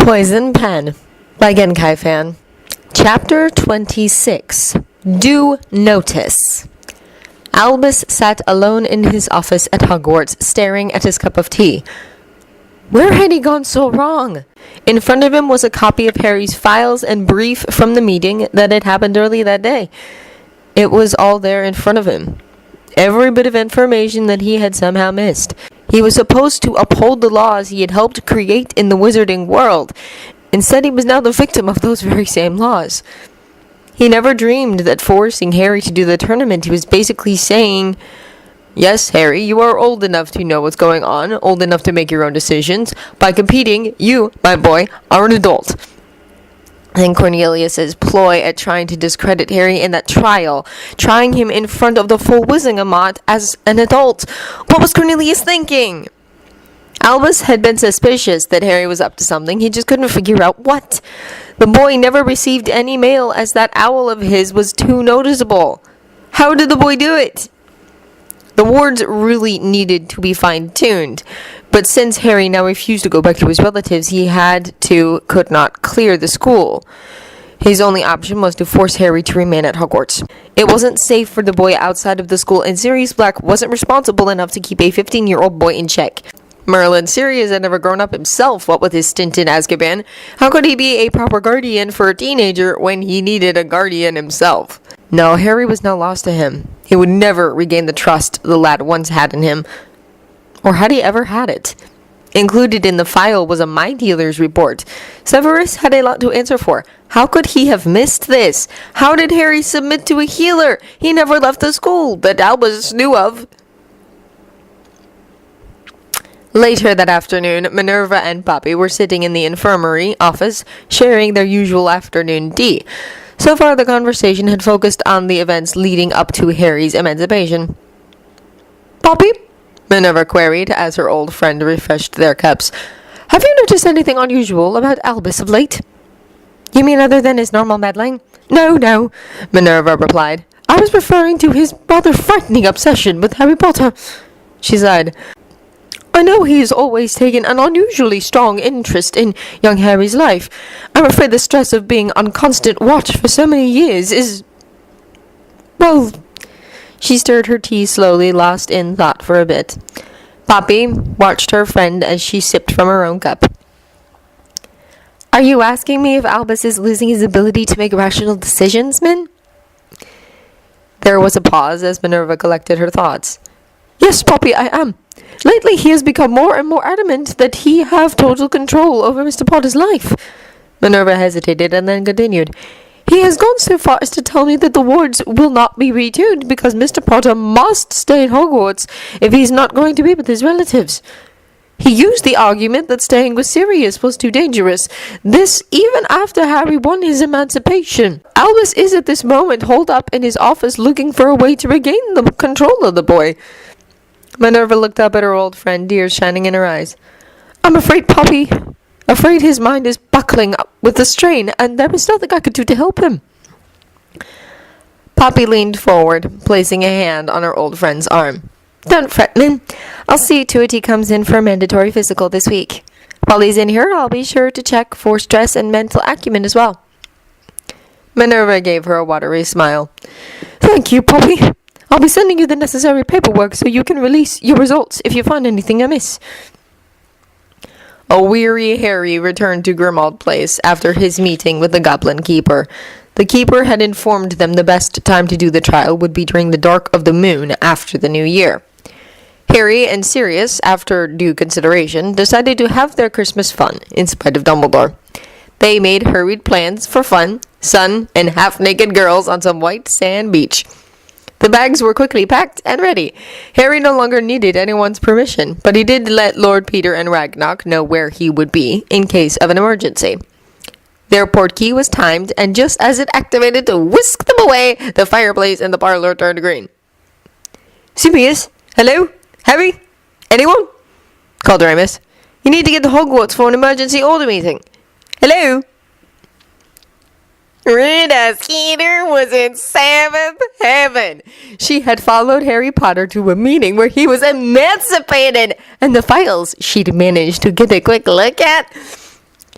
Poison Pen by Genkai Fan. Chapter 26. Do Notice. Albus sat alone in his office at Hogwarts, staring at his cup of tea. Where had he gone so wrong? In front of him was a copy of Harry's files and brief from the meeting that had happened early that day. It was all there in front of him. Every bit of information that he had somehow missed. He was supposed to uphold the laws he had helped create in the wizarding world. Instead, he was now the victim of those very same laws. He never dreamed that forcing Harry to do the tournament, he was basically saying, "Yes, Harry, you are old enough to know what's going on, old enough to make your own decisions. By competing, you, my boy, are an adult." And Cornelius's ploy at trying to discredit Harry in that trial, trying him in front of the full Wizengamot as an adult. What was Cornelius thinking? Albus had been suspicious that Harry was up to something. He just couldn't figure out what. The boy never received any mail, as that owl of his was too noticeable. How did the boy do it? The wards really needed to be fine-tuned, but since Harry now refused to go back to his relatives, he could not clear the school. His only option was to force Harry to remain at Hogwarts. It wasn't safe for the boy outside of the school, and Sirius Black wasn't responsible enough to keep a 15-year-old boy in check. Merlin Sirius had never grown up himself, what with his stint in Azkaban. How could he be a proper guardian for a teenager when he needed a guardian himself? No, Harry was now lost to him. He would never regain the trust the lad once had in him. Or had he ever had it? Included in the file was a My Dealer's report. Severus had a lot to answer for. How could he have missed this? How did Harry submit to a healer? He never left the school that Albus knew of. Later that afternoon, Minerva and Poppy were sitting in the infirmary office, sharing their usual afternoon tea. So far, the conversation had focused on the events leading up to Harry's emancipation. "Poppy?" Minerva queried as her old friend refreshed their cups. "Have you noticed anything unusual about Albus of late?" "You mean other than his normal meddling?" No, Minerva replied. "I was referring to his rather frightening obsession with Harry Potter." She sighed. "I know he's always taken an unusually strong interest in young Harry's life. I'm afraid the stress of being on constant watch for so many years is... well..." She stirred her tea slowly, lost in thought for a bit. Poppy watched her friend as she sipped from her own cup. "Are you asking me if Albus is losing his ability to make rational decisions, Min?" There was a pause as Minerva collected her thoughts. "Yes, Poppy, I am. Lately he has become more and more adamant that he have total control over Mr. Potter's life." Minerva hesitated and then continued. "He has gone so far as to tell me that the wards will not be retuned because Mr. Potter must stay in Hogwarts if he's not going to be with his relatives. He used the argument that staying with Sirius was too dangerous. This even after Harry won his emancipation. Albus is at this moment holed up in his office looking for a way to regain the control of the boy." Minerva looked up at her old friend, tears shining in her eyes. "I'm afraid, Poppy, afraid his mind is buckling up with the strain, and there is nothing I could do to help him." Poppy leaned forward, placing a hand on her old friend's arm. "Don't fret, Min. I'll see to it he comes in for a mandatory physical this week. While he's in here, I'll be sure to check for stress and mental acumen as well." Minerva gave her a watery smile. "Thank you, Poppy. I'll be sending you the necessary paperwork so you can release your results if you find anything amiss." A weary Harry returned to Grimmauld Place after his meeting with the Goblin Keeper. The Keeper had informed them the best time to do the trial would be during the dark of the moon after the new year. Harry and Sirius, after due consideration, decided to have their Christmas fun, in spite of Dumbledore. They made hurried plans for fun, sun, and half-naked girls on some white sand beach. The bags were quickly packed and ready. Harry no longer needed anyone's permission, but he did let Lord Peter and Ragnarok know where he would be in case of an emergency. Their portkey was timed, and just as it activated to whisk them away, the fireplace in the parlor turned green. "Sirius? Hello? Harry? Anyone?" called Remus. "You need to get to Hogwarts for an emergency order meeting. Hello?" Rita Skeeter was in seventh heaven. She had followed Harry Potter to a meeting where he was emancipated, and the files she'd managed to get a quick look at.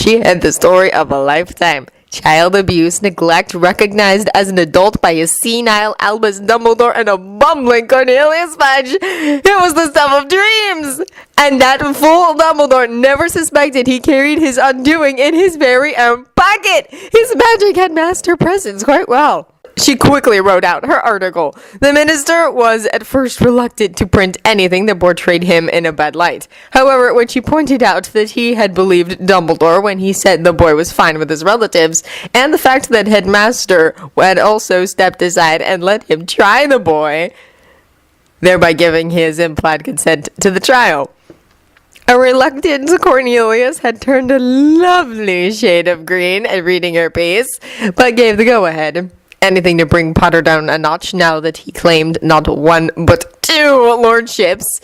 She had the story of a lifetime. Child abuse, neglect, recognized as an adult by a senile Albus Dumbledore and a bumbling Cornelius Fudge. It was the stuff of dreams! And that fool Dumbledore never suspected he carried his undoing in his very own pocket! His magic had masked her presence quite well. She quickly wrote out her article. The minister was at first reluctant to print anything that portrayed him in a bad light. However, when she pointed out that he had believed Dumbledore when he said the boy was fine with his relatives, and the fact that Headmaster had also stepped aside and let him try the boy, thereby giving his implied consent to the trial, a reluctant Cornelius had turned a lovely shade of green at reading her piece, but gave the go-ahead. Anything to bring Potter down a notch now that he claimed not one but two lordships.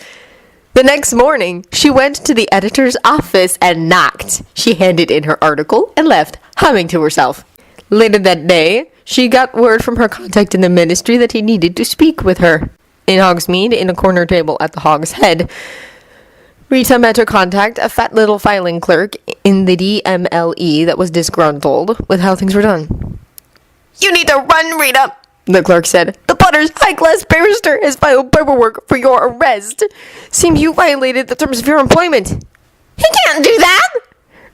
The next morning, she went to the editor's office and knocked. She handed in her article and left, humming to herself. Later that day, she got word from her contact in the ministry that he needed to speak with her. In Hogsmeade, in a corner table at the Hog's Head, Rita met her contact, a fat little filing clerk in the DMLE that was disgruntled with how things were done. "You need to run, Rita," the clerk said. "The Potter's high-class barrister has filed paperwork for your arrest. Seems you violated the terms of your employment." "He can't do that,"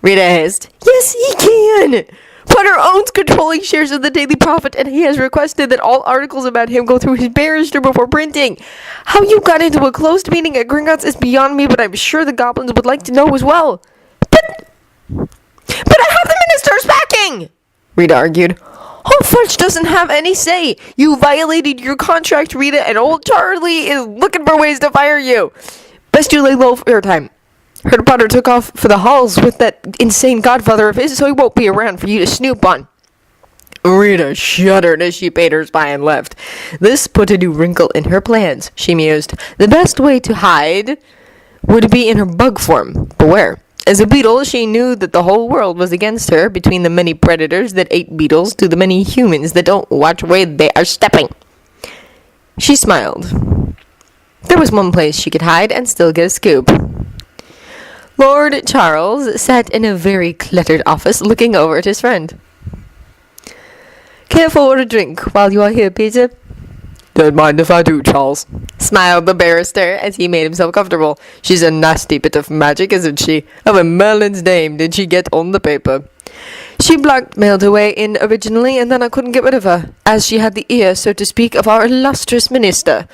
Rita hissed. "Yes, he can. Potter owns controlling shares of the Daily Prophet, and he has requested that all articles about him go through his barrister before printing. How you got into a closed meeting at Gringotts is beyond me, but I'm sure the goblins would like to know as well." But I have the minister's backing," Rita argued. "Old Fudge doesn't have any say. You violated your contract, Rita, and old Charlie is looking for ways to fire you. Best you lay low for your time. Heard Potter took off for the halls with that insane godfather of his, so he won't be around for you to snoop on." Rita shuddered as she paid her spy and left. This put a new wrinkle in her plans, she mused. The best way to hide would be in her bug form. Beware. As a beetle, she knew that the whole world was against her, between the many predators that ate beetles to the many humans that don't watch where they are stepping. She smiled. There was one place she could hide and still get a scoop. Lord Charles sat in a very cluttered office looking over at his friend. "Care for a drink while you are here, Peter?" "Don't mind if I do, Charles," smiled the barrister as he made himself comfortable. "She's a nasty bit of magic, isn't she? Of a Merlin's name did she get on the paper?" "She blackmailed her way in originally, and then I couldn't get rid of her, as she had the ear, so to speak, of our illustrious minister."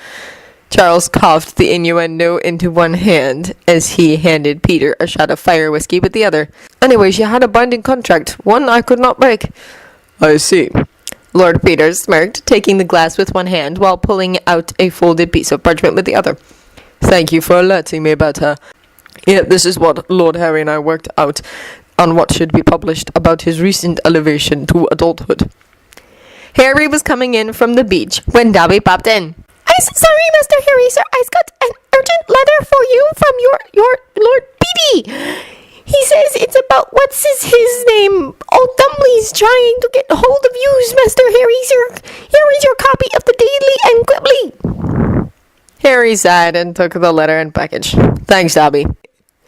Charles coughed the innuendo into one hand as he handed Peter a shot of fire whiskey with the other. "Anyway, she had a binding contract, one I could not break." "I see." Lord Peter smirked, taking the glass with one hand while pulling out a folded piece of parchment with the other. "Thank you for alerting me about her. Yeah, this is what Lord Harry and I worked out on what should be published about his recent elevation to adulthood." Harry was coming in from the beach when Dobby popped in. "I'm sorry, Mr. Harry, sir. I've got an urgent letter for you from your Lord Beatty. He says it's about what's his name? Old Dumbly's trying to get hold of you, Mr. Harry, sir. Here is your copy of the Daily and Quibbly." Harry sighed and took the letter and package. "Thanks, Dobby."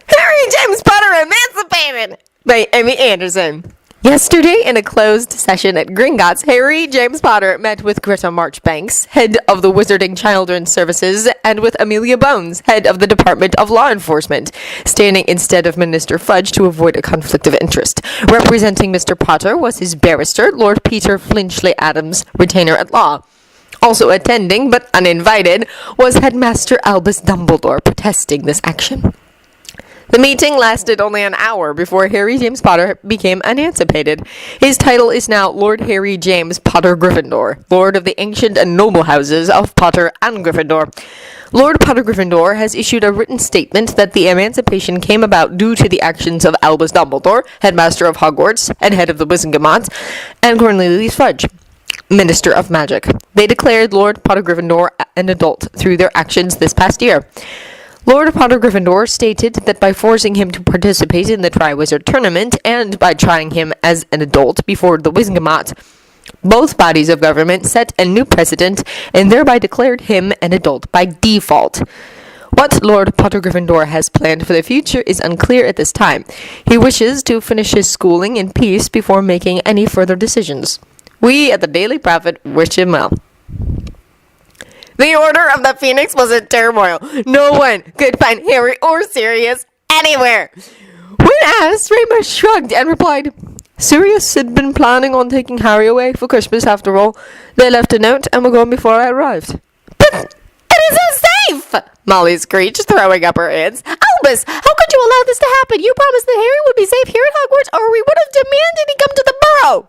Harry James Potter Emancipated by Amy Anderson. Yesterday, in a closed session at Gringotts, Harry James Potter met with Greta Marchbanks, head of the Wizarding Children's Services, and with Amelia Bones, head of the Department of Law Enforcement, standing instead of Minister Fudge to avoid a conflict of interest. Representing Mr. Potter was his barrister, Lord Peter Flinchley Adams, retainer at law. Also attending, but uninvited, was Headmaster Albus Dumbledore, protesting this action. The meeting lasted only an hour before Harry James Potter became emancipated. His title is now Lord Harry James Potter Gryffindor, Lord of the ancient and noble houses of Potter and Gryffindor. Lord Potter Gryffindor has issued a written statement that the emancipation came about due to the actions of Albus Dumbledore, headmaster of Hogwarts and head of the Wizengamot, and Cornelius Fudge, Minister of Magic. They declared Lord Potter Gryffindor an adult through their actions this past year. Lord Potter Gryffindor stated that by forcing him to participate in the Triwizard Tournament and by trying him as an adult before the Wizengamot, both bodies of government set a new precedent and thereby declared him an adult by default. What Lord Potter Gryffindor has planned for the future is unclear at this time. He wishes to finish his schooling in peace before making any further decisions. We at the Daily Prophet wish him well. The Order of the Phoenix was in turmoil. No one could find Harry or Sirius anywhere. When asked, Remus shrugged and replied, Sirius had been planning on taking Harry away for Christmas after all. They left a note and were gone before I arrived. But it is unsafe! Molly screeched, throwing up her hands. Albus, how could you allow this to happen? You promised that Harry would be safe here at Hogwarts, or we would have demanded he come to the Burrow.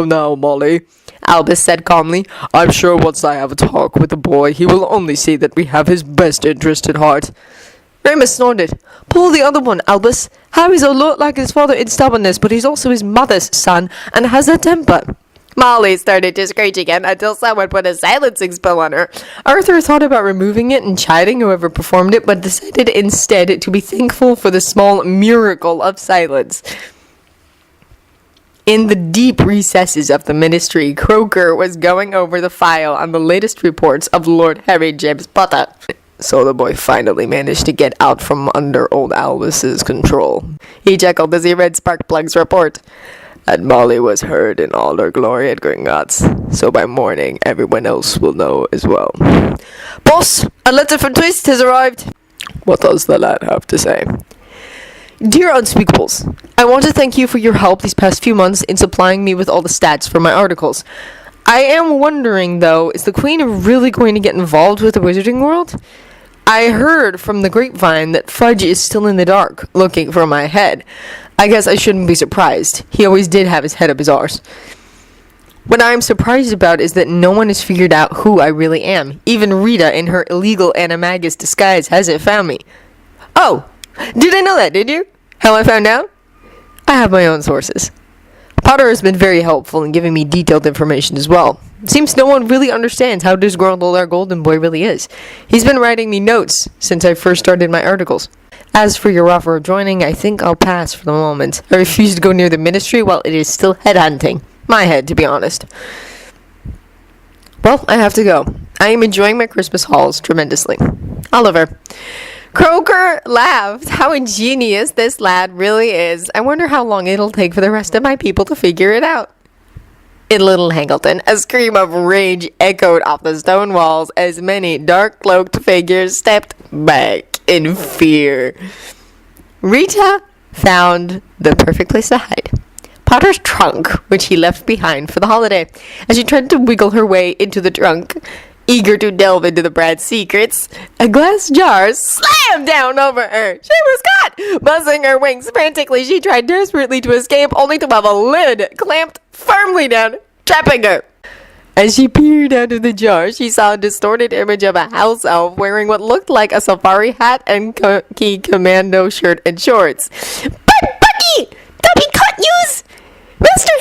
No, Molly, Albus said calmly. I'm sure once I have a talk with the boy, he will only see that we have his best interest at heart. Remus snorted. Pull the other one, Albus. Harry's a lot like his father in stubbornness, but he's also his mother's son, and has a temper. Molly started to screech again until someone put a silencing spell on her. Arthur thought about removing it and chiding whoever performed it, but decided instead to be thankful for the small miracle of silence. In the deep recesses of the Ministry, Croker was going over the file on the latest reports of Lord Harry James Potter. So the boy finally managed to get out from under old Albus's control. He chuckled as he read Sparkplug's report. And Molly was heard in all her glory at Gringotts, so by morning everyone else will know as well. Boss, a letter from Twist has arrived. What does the lad have to say? Dear Unspeakables, I want to thank you for your help these past few months in supplying me with all the stats for my articles. I am wondering, though, is the Queen really going to get involved with the Wizarding World? I heard from the grapevine that Fudge is still in the dark, looking for my head. I guess I shouldn't be surprised. He always did have his head up his arse. What I am surprised about is that no one has figured out who I really am. Even Rita, in her illegal animagus disguise, hasn't found me. Oh, didn't know that, did you? How I found out? I have my own sources. Potter has been very helpful in giving me detailed information as well. It seems no one really understands how disgruntled our golden boy really is. He's been writing me notes since I first started my articles. As for your offer of joining, I think I'll pass for the moment. I refuse to go near the Ministry while it is still headhunting. My head, to be honest. Well, I have to go. I am enjoying my Christmas hauls tremendously. Oliver. Croker laughed. How ingenious this lad really is. I wonder how long it'll take for the rest of my people to figure it out. In Little Hangleton, a scream of rage echoed off the stone walls as many dark-cloaked figures stepped back in fear. Rita found the perfect place to hide. Potter's trunk, which he left behind for the holiday. As she tried to wiggle her way into the trunk, eager to delve into the brat's secrets, a glass jar slammed down over her. She was caught! Buzzing her wings frantically, she tried desperately to escape, only to have a lid clamped firmly down, trapping her. As she peered out of the jar, she saw a distorted image of a house elf wearing what looked like a safari hat and khaki commando shirt and shorts. But, Bucky! Don't be caught, yous! Master